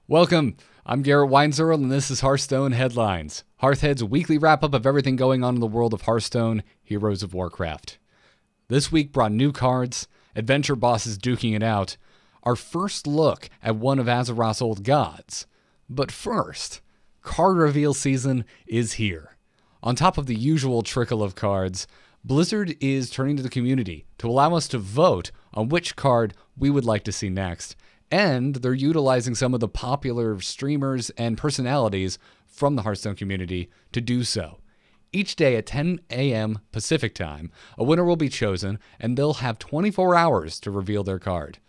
Welcome, I'm Garrett Weinzerl, and this is Hearthstone Headlines, Hearthhead's weekly wrap-up of everything going on in the world of Hearthstone, Heroes of Warcraft. This week brought new cards, adventure bosses duking it out, our first look at one of Azeroth's old gods. But first, card reveal season is here. On top of the usual trickle of cards, Blizzard is turning to the community to allow us to vote on which card we would like to see next, and they're utilizing some of the popular streamers and personalities from the Hearthstone community to do so. Each day at 10 a.m. Pacific time, a winner will be chosen, and they'll have 24 hours to reveal their card.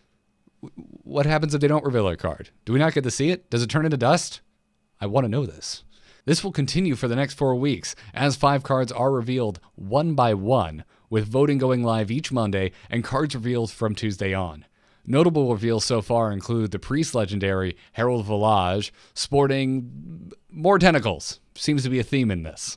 What happens if they don't reveal their card? Do we not get to see it? Does it turn into dust? I want to know this. This will continue for the next 4 weeks, as 5 cards are revealed one by one, with voting going live each Monday and cards revealed from Tuesday on. Notable reveals so far include the Priest legendary Herald Village, sporting more tentacles, seems to be a theme in this,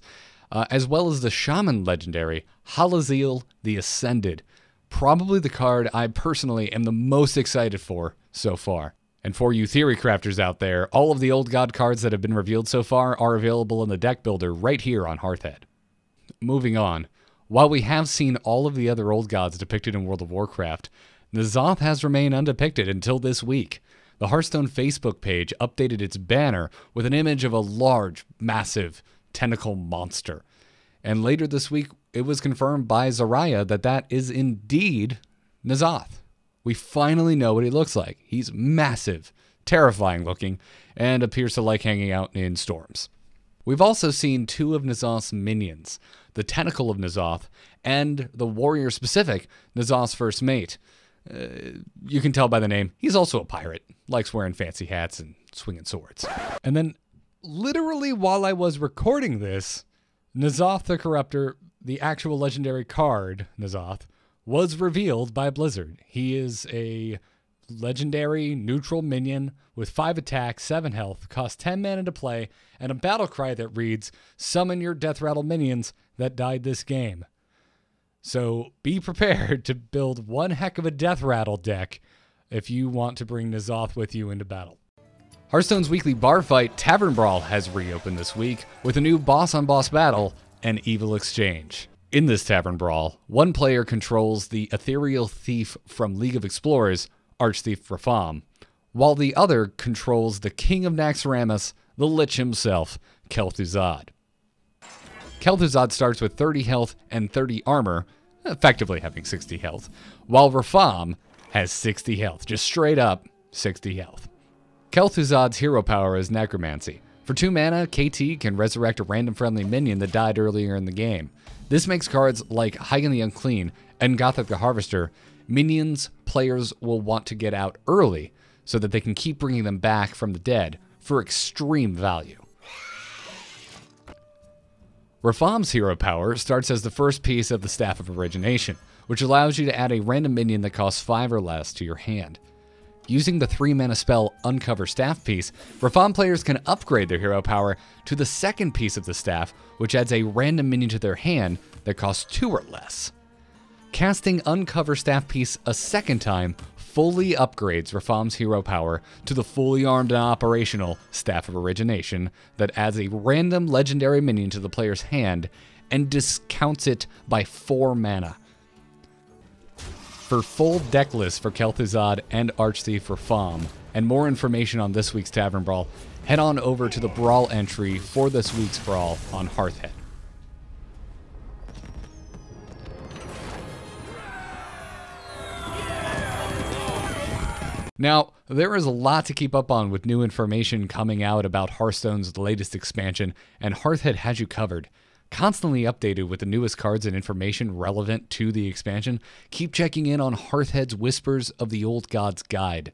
as well as the Shaman legendary Halaziel the Ascended, probably the card I personally am the most excited for so far. And for you theory crafters out there, all of the old god cards that have been revealed so far are available in the deck builder right here on Hearthhead. Moving on, while we have seen all of the other old gods depicted in World of Warcraft, NZoth has remained undepicted until this week. The Hearthstone Facebook page updated its banner with an image of a large, massive tentacle monster. And later this week, it was confirmed by Zarya that that is indeed NZoth. We finally know what he looks like. He's massive, terrifying looking, and appears to like hanging out in storms. We've also seen 2 of NZoth's minions, the Tentacle of NZoth and the warrior-specific NZoth's first mate. You can tell by the name, he's also a pirate, likes wearing fancy hats and swinging swords. And then, literally while I was recording this, NZoth the Corruptor, the actual legendary card NZoth, was revealed by Blizzard. He is a legendary neutral minion with 5 attack, 7 health, costs 10 mana to play, and a battle cry that reads, "Summon your death rattle minions that died this game." So be prepared to build one heck of a death rattle deck if you want to bring NZoth with you into battle. Hearthstone's weekly bar fight, Tavern Brawl, has reopened this week with a new boss-on-boss battle and evil exchange. In this Tavern Brawl, one player controls the ethereal thief from League of Explorers, Archthief Rafam, while the other controls the king of Naxxramas, the Lich himself, Kel'Thuzad. Kel'Thuzad starts with 30 health and 30 armor, effectively having 60 health, while Rafam has 60 health, just straight up 60 health. Kel'Thuzad's hero power is Necromancy. For 2 mana, KT can resurrect a random friendly minion that died earlier in the game. This makes cards like Hagen the Unclean and Gothic the Harvester minions players will want to get out early so that they can keep bringing them back from the dead for extreme value. Rafam's hero power starts as the first piece of the Staff of Origination, which allows you to add a random minion that costs 5 or less to your hand. Using the 3-mana spell Uncover Staff piece, Rafam players can upgrade their hero power to the second piece of the staff, which adds a random minion to their hand that costs 2 or less. Casting Uncover Staff piece a second time fully upgrades Rafam's hero power to the fully armed and operational Staff of Origination that adds a random legendary minion to the player's hand and discounts it by 4 mana. For full deck lists for Kel'Thuzad and Archthief Rafam, and more information on this week's Tavern Brawl, head on over to the Brawl entry for this week's Brawl on Hearthhead. Now, there is a lot to keep up on with new information coming out about Hearthstone's latest expansion, and Hearthhead has you covered. Constantly updated with the newest cards and information relevant to the expansion, keep checking in on Hearthhead's Whispers of the Old Gods Guide.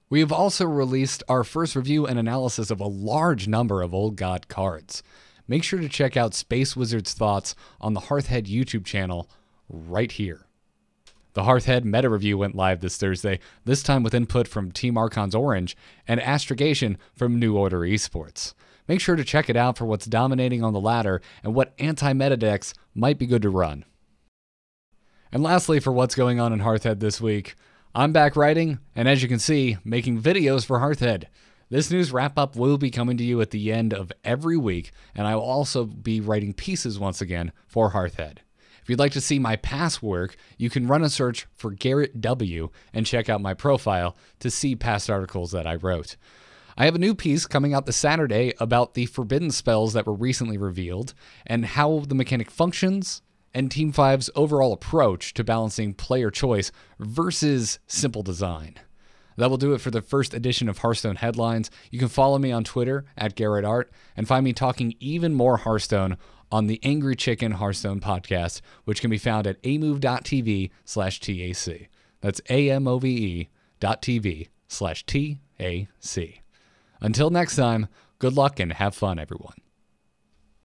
We have also released our first review and analysis of a large number of Old God cards. Make sure to check out Space Wizard's thoughts on the Hearthhead YouTube channel right here. The Hearthhead meta review went live this Thursday, this time with input from Team Archon's Orange and Astrogation from New Order Esports. Make sure to check it out for what's dominating on the ladder and what anti-meta decks might be good to run. And lastly, for what's going on in Hearthhead this week, I'm back writing, and as you can see, making videos for Hearthhead. This news wrap-up will be coming to you at the end of every week, and I will also be writing pieces once again for Hearthhead. If you'd like to see my past work, you can run a search for Garrett W and check out my profile to see past articles that I wrote. I have a new piece coming out this Saturday about the forbidden spells that were recently revealed and how the mechanic functions and Team 5's overall approach to balancing player choice versus simple design. That will do it for the first edition of Hearthstone Headlines. You can follow me on Twitter at GarrettArt and find me talking even more Hearthstone on the Angry Chicken Hearthstone podcast, which can be found at amove.tv/TAC. That's AMOVE.tv/TAC. Until next time, good luck and have fun, everyone.